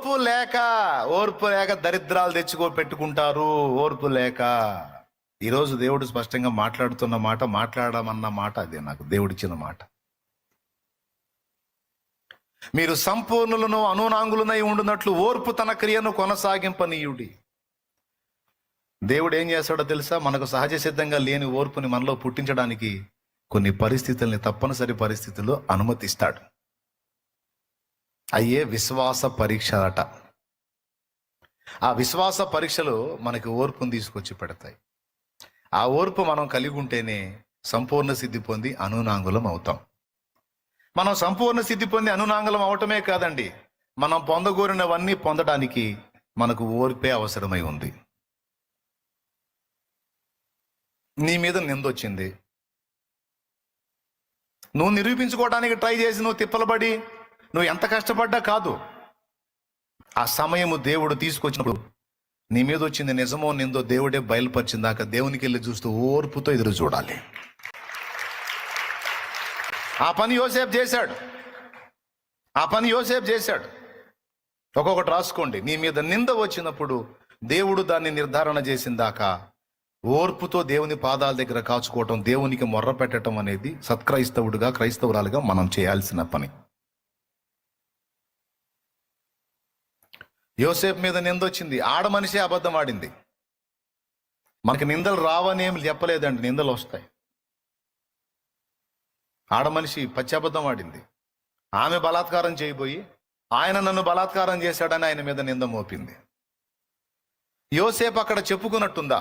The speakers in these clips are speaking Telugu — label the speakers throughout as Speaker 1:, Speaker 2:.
Speaker 1: ఓర్పు లేక దరిద్రాలు పెట్టుకుంటారు. ఓర్పు లేక. ఈరోజు దేవుడు స్పష్టంగా మాట్లాడుతున్న మాట, మాట్లాడమన్న మాట అదే నాకు దేవుడిచ్చిన మాట. మీరు సంపూర్ణులను అనునాంగులనై ఉండునట్లు ఓర్పు తన క్రియను కొనసాగింపనీయుడి. దేవుడు ఏం చేస్తాడో తెలుసా? మనకు సహజ సిద్ధంగా లేని ఓర్పుని మనలో పుట్టించడానికి కొన్ని పరిస్థితుల్ని, తప్పనిసరి పరిస్థితుల్లో అనుమతిస్తాడు. అయ్యే విశ్వాస పరీక్ష అట. ఆ విశ్వాస పరీక్షలు మనకి ఓర్పును తీసుకొచ్చి పెడతాయి. ఆ ఓర్పు మనం కలిగి ఉంటేనే సంపూర్ణ సిద్ధి పొంది అనునాంగులం అవుతాం. మనం సంపూర్ణ సిద్ధి పొంది అనునాంగులం అవటమే కాదండి, మనం పొందగోరినవన్నీ పొందడానికి మనకు ఓర్పే అవసరమై ఉంది. నీ మీద నిందొచ్చింది, నువ్వు నిరూపించుకోవడానికి ట్రై చేసి నువ్వు తిప్పలబడి నువ్వు ఎంత కష్టపడ్డా కాదు. ఆ సమయము దేవుడు తీసుకొచ్చినప్పుడు నీ మీద వచ్చింది నిజమో నిందో దేవుడే బయలుపరిచిందాక దేవునికి వెళ్ళి చూస్తూ ఓర్పుతో ఎదురు చూడాలి. ఆ పని యోసేపు చేశాడు. ఒక్కొక్కటి రాసుకోండి. నీ మీద నింద వచ్చినప్పుడు దేవుడు దాన్ని నిర్ధారణ చేసిందాకా ఓర్పుతో దేవుని పాదాల దగ్గర కాచుకోవటం, దేవునికి మొర్ర పెట్టడం అనేది సత్క్రైస్తవుడిగా, క్రైస్తవురాలుగా మనం చేయాల్సిన పని. యోసేపు మీద నిందొచ్చింది, ఆడ మనిషి అబద్ధం ఆడింది. మనకి నిందలు రావని ఏమి చెప్పలేదండి, నిందలు వస్తాయి. ఆడ మనిషి పచ్చి అబద్ధం ఆడింది. ఆమె బలాత్కారం చేయబోయి ఆయన నన్ను బలాత్కారం చేశాడని ఆయన మీద నింద మోపింది. యోసేపు అక్కడ చెప్పుకున్నట్టుందా?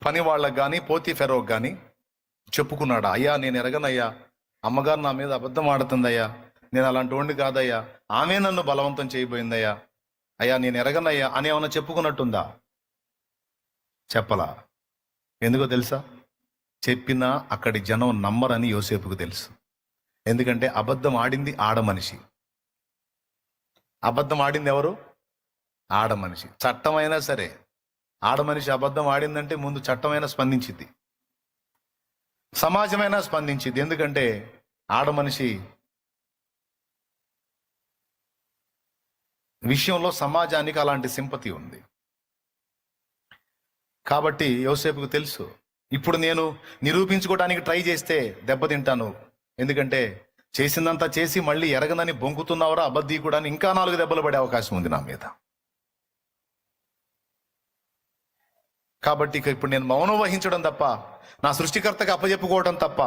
Speaker 1: పని వాళ్ళకు కానీ పోతీఫెరోకు కానీ చెప్పుకున్నాడా? అయ్యా నేను ఎరగనయ్యా, అమ్మగారు నా మీద అబద్ధం ఆడుతుందయ్యా, నేను అలాంటి వాడిని కాదయ్యా, ఆమె నన్ను బలవంతం చేయబోయిందయ్యా, అయ్యా నేను ఎరగనయ్యా అని ఏమన్నా చెప్పుకున్నట్టుందా? చెప్పలా. ఎందుకో తెలుసా? చెప్పినా అక్కడి జనం నమ్మరని యోసేపుకు తెలుసు. ఎందుకంటే అబద్ధం ఆడింది ఆడ మనిషి. అబద్ధం ఆడింది ఎవరు? ఆడ మనిషి. చట్టమైనా సరే ఆడ మనిషి అబద్ధం ఆడిందంటే ముందు చట్టమైనా స్పందించింది, సమాజమైనా స్పందించింది. ఎందుకంటే ఆడ మనిషి విషయంలో సమాజానికి అలాంటి సింపతి ఉంది. కాబట్టి యోసేపుకు తెలుసు, ఇప్పుడు నేను నిరూపించుకోవడానికి ట్రై చేస్తే దెబ్బతింటాను. ఎందుకంటే చేసిందంతా చేసి మళ్ళీ ఎరగనని బొంకుతున్నావరా అబద్ధీకుడని ఇంకా 4 దెబ్బలు పడే అవకాశం ఉంది నా మీద. కాబట్టి ఇప్పుడు నేను మౌనం వహించడం తప్ప, నా సృష్టికర్తకు అప్పచెప్పుకోవడం తప్ప,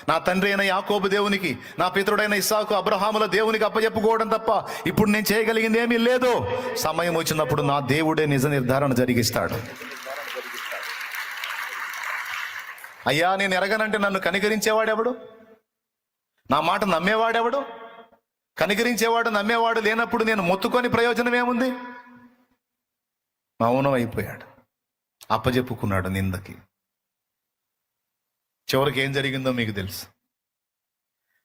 Speaker 1: నా తండ్రి అయిన యాకోబు దేవునికి, నా పితరుడైన ఇస్సాకు అబ్రహాముల దేవునికి అప్పచెప్పుకోవడం తప్ప ఇప్పుడు నేను చేయగలిగింది ఏమీ లేదు. సమయం వచ్చినప్పుడు నా దేవుడే నిజ నిర్ధారణ జరిగిస్తాడు. అయ్యా నేను ఎరగనంటే నన్ను కనికరించేవాడెవడు? నా మాట నమ్మేవాడెవడు? కనికరించేవాడు నమ్మేవాడు లేనప్పుడు నేను మొత్తుకొని ప్రయోజనం ఏముంది? మౌనం అయిపోయాడు, అప్పజెప్పుకున్నాడు నిందకి. చివరికి ఏం జరిగిందో మీకు తెలుసు.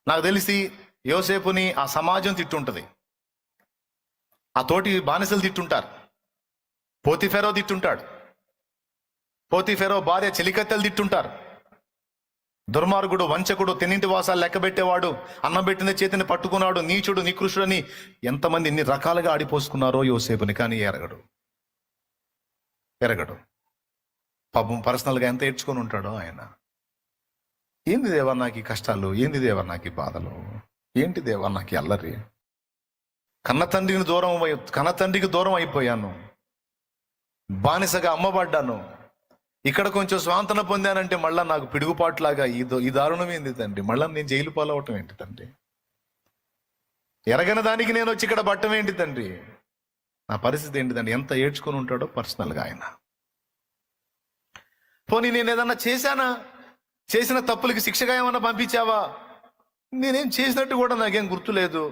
Speaker 1: నాకు తెలిసి యోసేపుని ఆ సమాజం తిట్టుంటది, ఆ తోటి బానిసలు తిట్టుంటారు, పోతీఫెరో తిట్టుంటాడు, పోతీఫెరో భార్య చెలికత్తెలు తిట్టుంటారు. దుర్మార్గుడు, వంచకుడు, తిన్నింటి వాసాలు లెక్కబెట్టేవాడు, అన్నం పెట్టిన చేతిని పట్టుకున్నాడు, నీచుడు, నికృష్టుడని ఎంతమంది ఎన్ని రకాలుగా ఆడిపోసుకున్నారో యోసేపుని. కానీ ఎరగడు. పాపం పర్సనల్గా ఎంత ఏడ్చుకొని ఉంటాడో ఆయన. ఏంది దేవా నాకు ఈ కష్టాలు, ఏంది దేవా నాకు ఈ బాధలు, ఏంటి దేవా నాకు ఈ అల్లరి, కన్న తండ్రికి దూరం అయిపోయాను, బానిసగా అమ్మబడ్డాను, ఇక్కడ కొంచెం స్వాంతన పొందానంటే మళ్ళా నాకు పిడుగుపాటులాగా ఈ దారుణం ఏంది తండ్రి, మళ్ళా నేను జైలు పాలవటం ఏంటి తండ్రి, ఎరగని దానికి నేను వచ్చి ఇక్కడ పట్టం ఏంటి తండ్రి, నా పరిస్థితి ఏంటి తండ్రి, ఎంత ఏడ్చుకొని ఉంటాడో పర్సనల్గా ఆయన. పోనీ నేను ఏదన్నా చేశానా, చేసిన తప్పులకి శిక్షగా ఏమన్నా పంపించావా? నేనేం చేసినట్టు కూడా నాకేం గుర్తులేదు.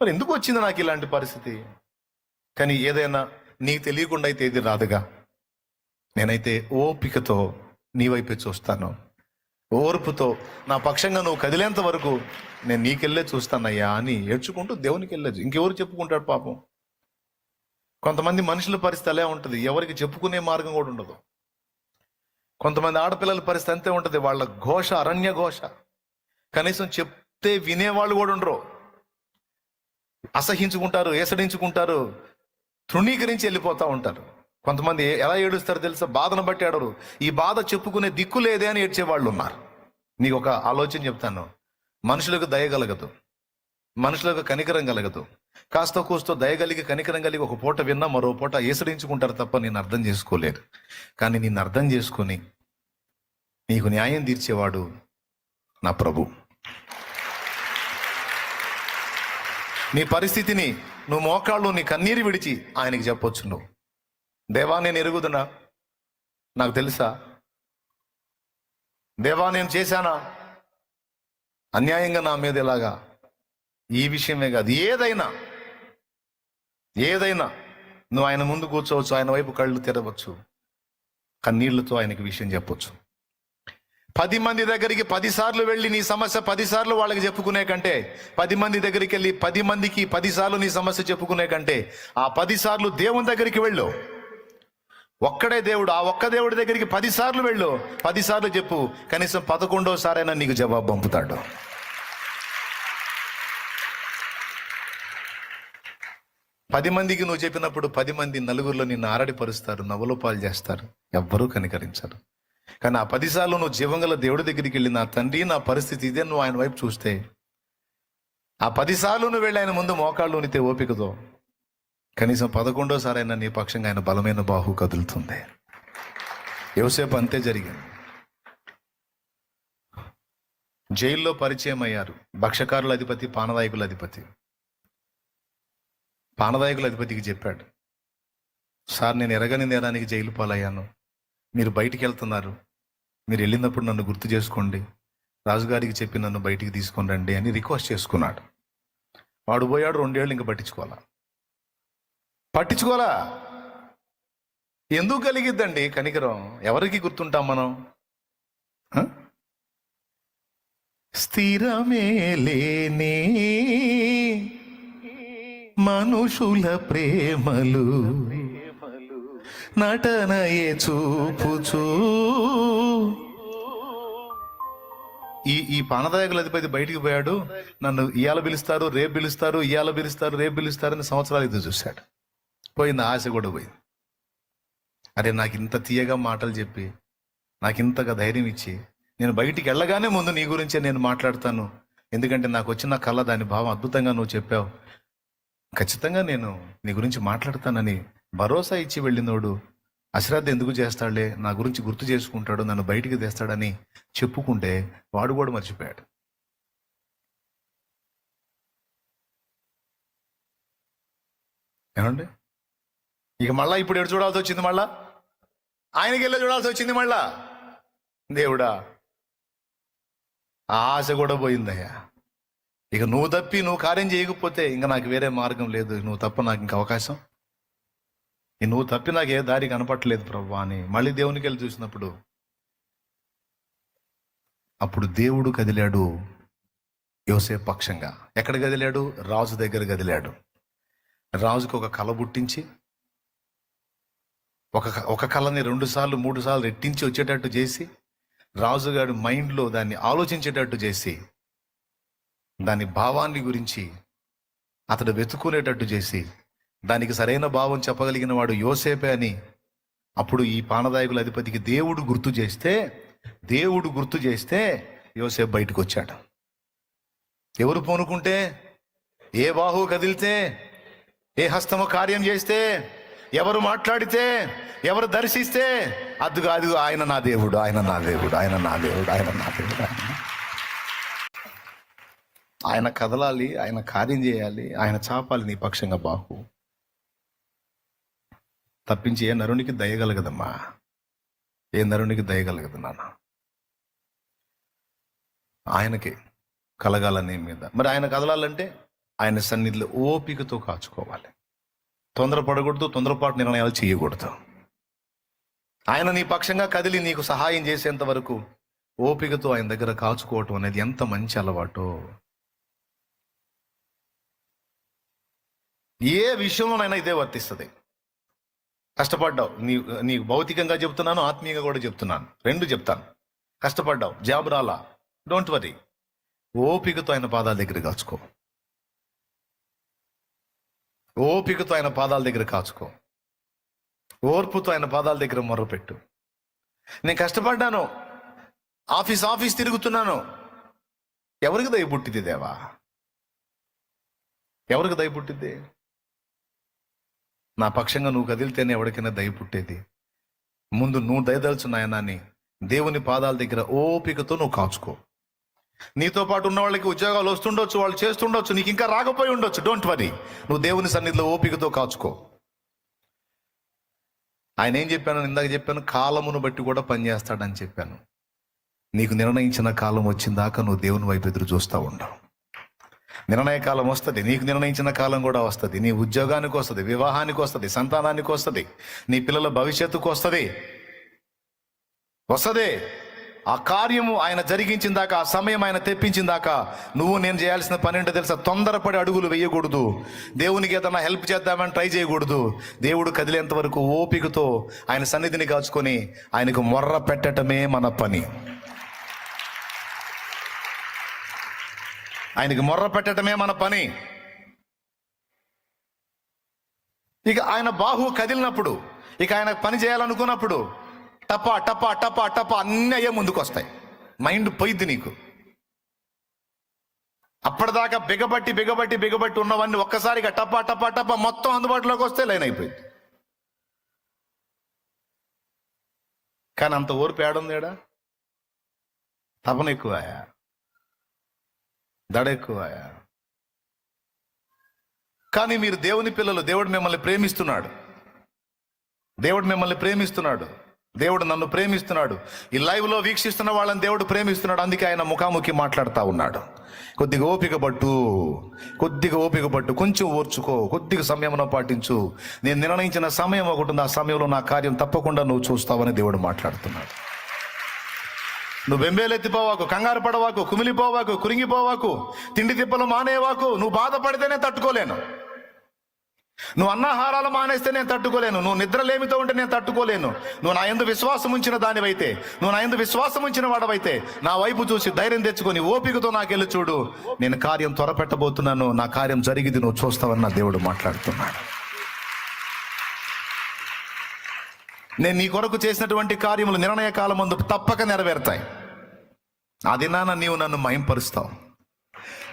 Speaker 1: మరి ఎందుకు వచ్చింది నాకు ఇలాంటి పరిస్థితి? కానీ ఏదైనా నీకు తెలియకుండా అయితే ఏది రాదుగా. నేనైతే ఓపికతో నీ వైపే చూస్తాను, ఓర్పుతో నా పక్షంగా నువ్వు కదిలేంత వరకు నేను నీకెళ్ళే చూస్తానయ్యా అని ఏడ్చుకుంటూ దేవునికి వెళ్ళచ్చు. ఇంకెవరు చెప్పుకుంటాడు పాపం. కొంతమంది మనుషుల పరిస్థితి అలా ఉంటుంది, ఎవరికి చెప్పుకునే మార్గం కూడా ఉండదు. కొంతమంది ఆడపిల్లల పరిస్థితి అంతే ఉంటుంది, వాళ్ళ ఘోష అరణ్య ఘోష. కనీసం చెప్తే వినేవాళ్ళు కూడా ఉండరు. అసహించుకుంటారు, ఏసడించుకుంటారు, తృణీకరించి వెళ్ళిపోతూ ఉంటారు. కొంతమంది ఎలా ఏడుస్తారో తెలుసా? బాధను బట్టి ఏడరు. ఈ బాధ చెప్పుకునే దిక్కు లేదే అని ఏడ్చేవాళ్ళు ఉన్నారు. నీకు ఒక ఆలోచన చెప్తాను. మనుషులకు దయగలగదు, మనుషులకు కనికరం కలగదు. కాస్త కూస్తో దయగలిగి కనికరం కలిగి ఒక పూట విన్నా మరో పూట ఏసడించుకుంటారు తప్ప నేను అర్థం చేసుకోలేరు. కానీ నిన్ను అర్థం చేసుకొని నీకు న్యాయం తీర్చేవాడు నా ప్రభు. నీ పరిస్థితిని నువ్వు మోకాళ్ళు నీ కన్నీరు విడిచి ఆయనకి చెప్పొచ్చు. నువ్వు, దేవా నేను ఎరుగుదునా, నాకు తెలుసా, దేవా నేను చేశానా అన్యాయంగా నా మీద ఎలాగా, ఈ విషయమే కాదు ఏదైనా నువ్వు ఆయన ముందు కూర్చోవచ్చు, ఆయన వైపు కళ్ళు తెరవచ్చు, కన్నీళ్లతో ఆయనకి విషయం చెప్పొచ్చు. 10 మంది దగ్గరికి 10 సార్లు వెళ్ళి నీ సమస్య 10 సార్లు వాళ్ళకి చెప్పుకునే కంటే, 10 మంది దగ్గరికి వెళ్ళి 10 మందికి 10 సార్లు నీ సమస్య చెప్పుకునే కంటే, ఆ 10 సార్లు దేవుని దగ్గరికి వెళ్ళు. ఒక్కడే దేవుడు, ఆ ఒక్క దేవుడి దగ్గరికి 10 సార్లు వెళ్ళు, 10 సార్లు చెప్పు. కనీసం 11వ సారైనా నీకు జవాబు పంపుతాడు. 10 మందికి నువ్వు చెప్పినప్పుడు 10 మంది నలుగురిలో నిన్ను ఆరడిపరుస్తారు, నవ్వులో పాలు చేస్తారు, ఎవ్వరూ కనికరించరు. కానీ ఆ 10 సార్లు నువ్వు జీవంగల దేవుడి దగ్గరికి వెళ్ళి, నా తండ్రి నా పరిస్థితి ఇదే, నువ్వు ఆయన వైపు చూస్తే, ఆ 10 సార్లు నువ్వు వెళ్ళి ఆయన ముందు మోకాళ్ళు ఉనితే ఓపికతో, కనీసం 11వ సారైనా నీ పక్షంగా ఆయన బలమైన బాహు కదులుతుంది. యోసేపు అంతే జరిగింది. జైల్లో పరిచయం అయ్యారు. భక్షకారుల అధిపతి, పానదాయకుల అధిపతి. పానదాయకుల అధిపతికి చెప్పాడు, సార్ నేను ఎరగని నేరానికి జైలు పాలయ్యాను, మీరు బయటికి వెళ్తున్నారు, మీరు వెళ్ళినప్పుడు నన్ను గుర్తు చేసుకోండి, రాజుగారికి చెప్పి నన్ను బయటికి తీసుకొని రండి అని రిక్వెస్ట్ చేసుకున్నాడు. వాడు పోయాడు. 2 ఏళ్ళు ఇంకా పట్టించుకోవాలా. ఎందుకు కలిగిద్దండి కనికరం? ఎవరికి గుర్తుంటాం మనం? స్థిరమే లేని మనుషుల ప్రేమలు నటనయే చూపుచూ. ఈ పానదాయకుల అధిపతి బయటికి పోయాడు. నన్ను ఇయాల పిలుస్తారు, రేపు పిలుస్తారు, ఇయాల పిలుస్తారు, రేపు పిలుస్తారని సంవత్సరాలు ఎదురు చూశాడు. పోయింది, ఆశ కూడా పోయింది. అరే నాకు ఇంత తీయగా మాటలు చెప్పి, నాకు ఇంతగా ధైర్యం ఇచ్చి, నేను బయటికి వెళ్ళగానే ముందు నీ గురించే నేను మాట్లాడతాను, ఎందుకంటే నాకు వచ్చిన కళ, దాని భావం అద్భుతంగా నువ్వు చెప్పావు, ఖచ్చితంగా నేను నీ గురించి మాట్లాడతానని భరోసా ఇచ్చి వెళ్ళినోడు అశ్రద్ధ ఎందుకు చేస్తాడులే, నా గురించి గుర్తు చేసుకుంటాడు, నన్ను బయటికి తెస్తాడని చెప్పుకుంటే వాడు కూడా మర్చిపోయాడు. ఏమండి? ఇక మళ్ళా ఇప్పుడు ఎడు చూడాల్సి వచ్చింది, మళ్ళా ఆయనకి వెళ్ళి చూడాల్సి వచ్చింది. మళ్ళా దేవుడా, ఆ ఆశ కూడా పోయిందయ్యా. ఇక నువ్వు తప్పి నువ్వు కార్యం చేయకపోతే ఇంకా నాకు వేరే మార్గం లేదు, నువ్వు తప్ప నాకు ఇంక అవకాశం, నువ్వు తప్పి నాకు ఏ దారి కనపట్టలేదు ప్రభువా అని మళ్ళీ దేవునికి వెళ్ళి చూసినప్పుడు, అప్పుడు దేవుడు కదిలాడు యోసేపు పక్షంగా. ఎక్కడ కదిలాడు? రాజు దగ్గర కదిలాడు. రాజుకు ఒక కళ పుట్టించి, ఒక కళని 2 సార్లు 3 సార్లు రెట్టించి వచ్చేటట్టు చేసి, రాజుగారి మైండ్లో దాన్ని ఆలోచించేటట్టు చేసి, దాని భావాన్ని గురించి అతడు వెతుకునేటట్టు చేసి, దానికి సరైన భావం చెప్పగలిగిన వాడు యోసేపే అని అప్పుడు ఈ పానదాయకుల అధిపతికి దేవుడు గుర్తు చేస్తే యోసేపు బయటకు వచ్చాడు. ఎవరు పూనుకుంటే, ఏ బాహు కదిలితే, ఏ హస్తము కార్యం చేస్తే, ఎవరు మాట్లాడితే, ఎవరు దర్శిస్తే, అదుగు ఆయన నా దేవుడు, ఆయన నా దేవుడు, ఆయన నా దేవుడు, ఆయన నా దేవుడు. ఆయన కదలాలి, ఆయన కార్యం చేయాలి, ఆయన చాపాలి నీ పక్షంగా బాహు. తప్పించి ఏ నరునికి దయగలగదమ్మా, ఏ నరునికి దయగలగదు నాన్న. ఆయనకి కలగాలని మీద. మరి ఆయన కదలాలంటే ఆయన సన్నిధిలో ఓపికతో కాచుకోవాలి. తొందరపడకూడదు, తొందరపాటు నిర్ణయాలు చేయకూడదు. ఆయన నీ పక్షంగా కదిలి నీకు సహాయం చేసేంత వరకు ఓపికతో ఆయన దగ్గర కాచుకోవటం అనేది ఎంత మంచి అలవాటు. ఏ విషయంలోనైనా ఇదే వర్తిస్తుంది. కష్టపడ్డావు, నీకు భౌతికంగా చెప్తున్నాను, ఆత్మీయంగా కూడా చెప్తున్నాను, 2 చెప్తాను. కష్టపడ్డావు, జాబ్ రాలా, డోంట్ వరీ. ఓపికతో ఆయన పాదాల దగ్గర కాచుకో. ఓపికతో ఆయన పాదాల దగ్గర కాచుకో. ఓర్పుతో ఆయన పాదాల దగ్గర మొర్రపెట్టు. నేను కష్టపడ్డాను, ఆఫీస్ తిరుగుతున్నాను. ఎవరికి దయ పుట్టింది దేవా? ఎవరికి దయ పుట్టింది? నా పక్షంగా నువ్వు కదిలితేనే ఎవరికైనా దయ పుట్టేది. ముందు నువ్వు దయదలుచున్నాయనాన్ని దేవుని పాదాల దగ్గర ఓపికతో నువ్వు కాచుకో. నీతో పాటు ఉన్న వాళ్ళకి ఉద్యోగాలు వస్తుండొచ్చు, వాళ్ళు చేస్తుండొచ్చు, నీకు ఇంకా రాకపోయి ఉండొచ్చు. డోంట్ వరీ, నువ్వు దేవుని సన్నిధిలో ఓపికతో కాచుకో. ఆయన ఏం చెప్పాను? ఇందాక చెప్పాను, కాలమును బట్టి కూడా పనిచేస్తాడని చెప్పాను. నీకు నిర్ణయించిన కాలం వచ్చిన దాకా నువ్వు దేవుని వైపు ఎదురు చూస్తూ ఉండవు. నిర్ణయ కాలం వస్తుంది, నీకు నిర్ణయించిన కాలం కూడా వస్తుంది. నీ ఉద్యోగానికి వస్తుంది, వివాహానికి వస్తుంది, సంతానానికి వస్తుంది, నీ పిల్లల భవిష్యత్తుకు వస్తుంది. ఆ కార్యము ఆయన జరిగించిన దాకా, ఆ సమయం ఆయన తెప్పించిన దాకా నువ్వు నేను చేయాల్సిన పని ఏంటో తెలుసా? తొందరపడి అడుగులు వేయకూడదు. దేవునికి ఏదైనా హెల్ప్ చేద్దామని ట్రై చేయకూడదు. దేవుడు కదిలేంత వరకు ఓపికతో ఆయన సన్నిధిని కాచుకొని ఆయనకు మొర్ర పెట్టటమే మన పని. ఆయనకి మొర్ర పెట్టడమే మన పని. ఇక ఆయన బాహు కదిలినప్పుడు, ఇక ఆయన పని చేయాలనుకున్నప్పుడు టపా టపా టపా టపా అన్నీ అయ్యే ముందుకు వస్తాయి. మైండ్ పోయిద్ది నీకు. అప్పటిదాకా బిగబట్టి ఉన్నవన్నీ ఒక్కసారిగా టపా టపా టపా మొత్తం అందుబాటులోకి వస్తే లైన్ అయిపోయింది. కానీ అంత ఓర్పు ఏడుందేడా? తపన ఎక్కువాయా? దడ ఎక్కువాయా? కానీ మీరు దేవుని పిల్లలు. దేవుడు మిమ్మల్ని ప్రేమిస్తున్నాడు. దేవుడు నన్ను ప్రేమిస్తున్నాడు. ఈ లైవ్లో వీక్షిస్తున్న వాళ్ళని దేవుడు ప్రేమిస్తున్నాడు. అందుకే ఆయన ముఖాముఖి మాట్లాడుతూ ఉన్నాడు. కొద్దిగా ఓపిక పట్టు, కొంచెం ఓర్చుకో, కొద్దిగా సమయంలో పాటించు. నేను నిర్ణయించిన సమయం ఒకటి ఉంది, ఆ సమయంలో నా కార్యం తప్పకుండా నువ్వు చూస్తావని దేవుడు మాట్లాడుతున్నాడు. నువ్వు బెంబేలెత్తిపోవాకు, కంగారు పడవాకు, కుమిలిపోవాకు, కురింగిపోవాకు, తిండి తిప్పలు మానేవాకు. నువ్వు బాధపడితే నేను తట్టుకోలేను. నువ్వు అన్నాహారాలు మానేస్తే నేను తట్టుకోలేను. నువ్వు నిద్రలేమితో ఉంటే నేను తట్టుకోలేను. నువ్వు నా యందు విశ్వాసం ఉంచిన దానివైతే, నువ్వు నా యందు విశ్వాసం ఉంచిన వాడవైతే నా వైపు చూసి ధైర్యం తెచ్చుకొని ఓపికతో నాకెళ్ళి చూడు. నేను కార్యం త్వరపెట్టబోతున్నాను. నా కార్యం జరిగింది, నువ్వు చూస్తావని నా దేవుడు మాట్లాడుతున్నాడు. నేను నీ కొరకు చేసినటువంటి కార్యములు నిర్ణయ కాలం ముందు తప్పక నెరవేరుతాయి. ఆ దినాన నీవు నన్ను మహింపరుస్తావు.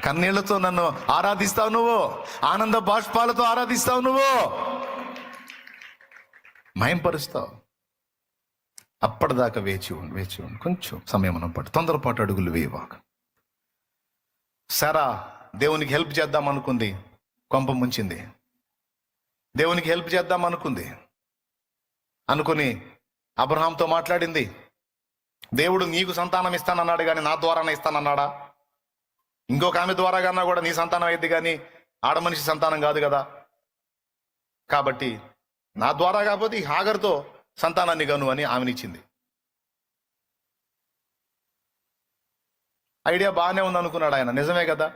Speaker 1: కన్నీళ్లతో నన్ను ఆరాధిస్తావు నువ్వు. ఆనంద బాష్పాలతో ఆరాధిస్తావు నువ్వు. మహింపరుస్తావు. అప్పటిదాకా వేచి ఉండు. కొంచెం సమయం పట్టు. తొందరపాటు అడుగులు వేయవాక. సారా దేవునికి హెల్ప్ చేద్దాం అనుకుంది, కొంప ముంచింది. దేవునికి హెల్ప్ చేద్దాం అనుకుని అబ్రహాంతో మాట్లాడింది. దేవుడు నీకు సంతానం ఇస్తానన్నాడు కానీ నా ద్వారానే ఇస్తానన్నాడా? ఇంకొక ఆమె ద్వారా కన్నా కూడా నీ సంతానం అయింది కానీ ఆడమనిషి సంతానం కాదు కదా. కాబట్టి నా ద్వారా కాకపోతే ఈ హాగర్తో సంతానాన్ని గాను అని ఆమెనిచ్చింది. ఐడియా బాగానే ఉంది అనుకున్నాడు ఆయన. నిజమే కదా,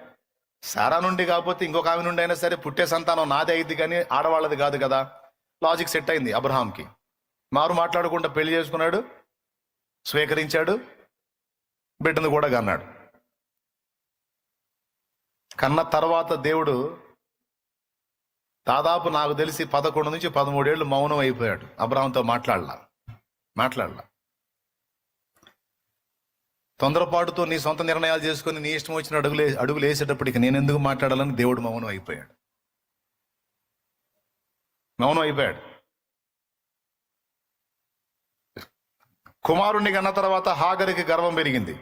Speaker 1: సారా నుండి కాకపోతే ఇంకొక ఆమె నుండి అయినా సరే పుట్టే సంతానం నాదే అయింది కానీ ఆడవాళ్ళది కాదు కదా. లాజిక్ సెట్ అయింది అబ్రహాంకి. మారు మాట్లాడకుండా పెళ్లి చేసుకున్నాడు, స్వీకరించాడు, బిడ్డను కూడా కన్నాడు. కన్న తర్వాత దేవుడు దాదాపు నాకు తెలిసి 11 నుంచి 13 ఏళ్ళు మౌనం అయిపోయాడు. అబ్రహాంతో మాట్లాడలా. తొందరపాటుతో నీ సొంత నిర్ణయాలు చేసుకుని నీ ఇష్టం వచ్చిన అడుగులు వేసేటప్పటికి నేను ఎందుకు మాట్లాడాలని దేవుడు మౌనం అయిపోయాడు. కుమారుణ్ణి కన్న తర్వాత హాగరికి గర్వం పెరిగింది.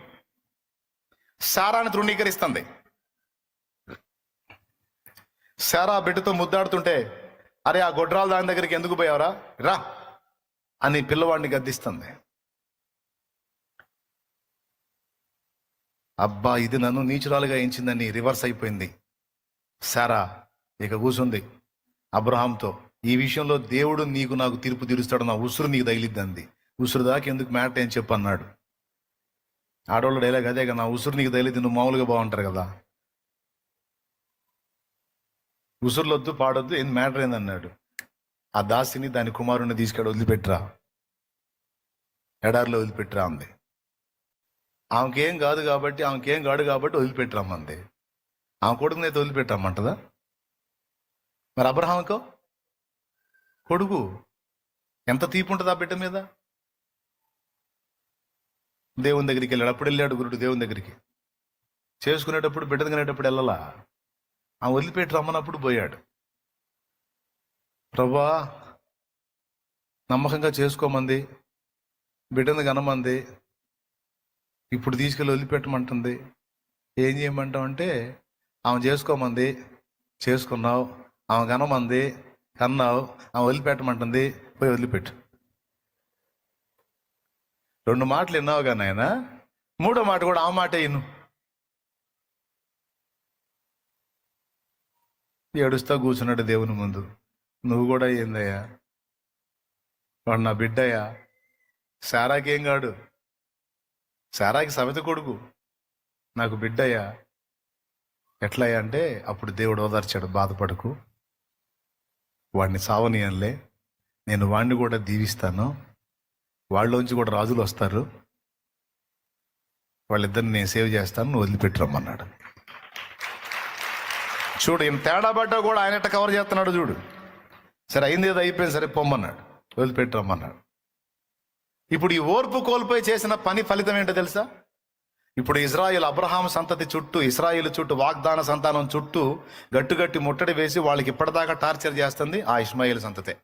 Speaker 1: సారాని తృణీకరిస్తుంది. సారా బిడ్డతో ముద్దాడుతుంటే, అరే ఆ గొడ్రాల దాని దగ్గరికి ఎందుకు పోయావరా, రా అని పిల్లవాడిని గద్దిస్తుంది. అబ్బా ఇది నన్ను నీచురాలుగా ఎంచిందని రివర్స్ అయిపోయింది సారా. ఇక కూర్చుంది అబ్రహాంతో. ఈ విషయంలో దేవుడు నాకు తీర్పు తీరుస్తాడు, నా ఉసురు నీకు తగిలిద్దంది. ఉసురు దాకా ఎందుకు మ్యాటర్ ఏం చెప్పు అన్నాడు. ఆడవాళ్ళ డైలాగ్ అదే కదా, నా ఉసురు నీకు తగిలిద్ది, నువ్వు మామూలుగా బాగుంటారు కదా. ఉసురులొద్దు పాడొద్దు, ఏం మ్యాటర్ ఏందన్నాడు. ఆ దాసిని దాని కుమారుణ్ణి తీసుకెళ్ళి వదిలిపెట్టరా, ఎడారిలో వదిలిపెట్టరా అంది. ఆమెకేం కాదు కాబట్టి వదిలిపెట్టి రమ్మంది. ఆమె కొడుకునైతే వదిలిపెట్టి రమ్మంటదా? మరి అబ్రహాంకో కొడుకు, ఎంత తీపి ఉంటుంది ఆ బిడ్డ మీద. దేవుని దగ్గరికి వెళ్ళాడు. అప్పుడు వెళ్ళాడు గురుడు దేవుని దగ్గరికి. చేసుకునేటప్పుడు బిడ్డను కనేటప్పుడు వెళ్ళలా. ఆమె వదిలిపెట్టి రమ్మన్నప్పుడు పోయాడు. ప్రభా, నమ్మకంగా చేసుకోమంది, బిడ్డను కనమంది, ఇప్పుడు తీసుకెళ్ళి వదిలిపెట్టమంటుంది. ఏం చేయమంటావంటే, ఆమె చేసుకోమంది, చేసుకున్నావు, ఆమె కనమంది, కన్నావు, ఆమె వదిలిపెట్టమంటుంది, పోయి వదిలిపెట్టు. 2 మాటలు విన్నావు కానీ ఆయన 3వ మాట కూడా ఆ మాట విను. ఏడుస్తా కూర్చున్నాడు దేవుని ముందు. నువ్వు కూడా ఏందయ్యా, వాడు నా బిడ్డయ్యా, సారాకేం కాడు, సారాకి సవిత కొడుకు, నాకు బిడ్డయ్యా. ఎట్లయ్యా అంటే, అప్పుడు దేవుడు ఓదార్చాడు, బాధపడకు, వాడిని సావనీయంలే, నేను వాడిని కూడా దీవిస్తాను, వాళ్ళలోంచి కూడా రాజులు వస్తారు, వాళ్ళిద్దరిని నేను సేవ్ చేస్తాను, నువ్వు వదిలిపెట్టి రమ్మన్నాడు. చూడు, ఈయన తేడా పడ్డా కూడా ఆయన కవర్ చేస్తున్నాడు చూడు. సరే అయింది ఏదో అయిపోయింది, సరే పొమ్మన్నాడు, వదిలిపెట్టి రమ్మన్నాడు. ఇప్పుడు ఈ ఓర్పు కోల్పోయి చేసిన పని ఫలితం ఏంటో తెలుసా? ఇప్పుడు ఇజ్రాయిల్ అబ్రహాం సంతతి చుట్టూ, ఇస్రాయిల్ చుట్టూ, వాగ్దాన సంతానం చుట్టూ గట్టుగట్టి ముట్టడి వేసి వాళ్ళకి ఇప్పటిదాకా టార్చర్ చేస్తుంది ఆ ఇష్మాయిల్ సంతతే.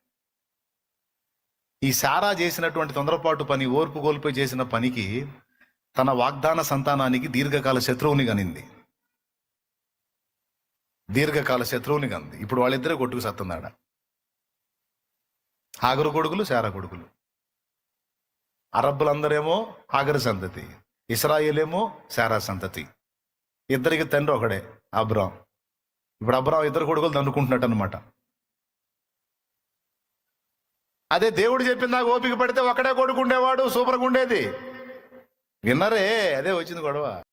Speaker 1: ఈ సారా చేసినటువంటి తొందరపాటు పని, ఓర్పు కోల్పోయి చేసిన పనికి తన వాగ్దాన సంతానానికి దీర్ఘకాల శత్రువుని కనింది. ఇప్పుడు వాళ్ళిద్దరే కొట్టుకు సత్తున్నాడ. హాగరు కొడుకులు, శారా కొడుకులు. అరబ్బులందరేమో హాగరు సంతతి, ఇస్రాయేలేమో శారా సంతతి. ఇద్దరికి తండ్రి ఒకడే, అబ్రాం. ఇప్పుడు అబ్రాం ఇద్దరు కొడుకులు దండుకుంటున్నట్టు అనమాట. అదే దేవుడు చెప్పింది, నాకు ఓపిక పడితే ఒకడే కొడుకుండేవాడు, సూపర్గా ఉండేది. విన్నరే, అదే వచ్చింది గొడవ.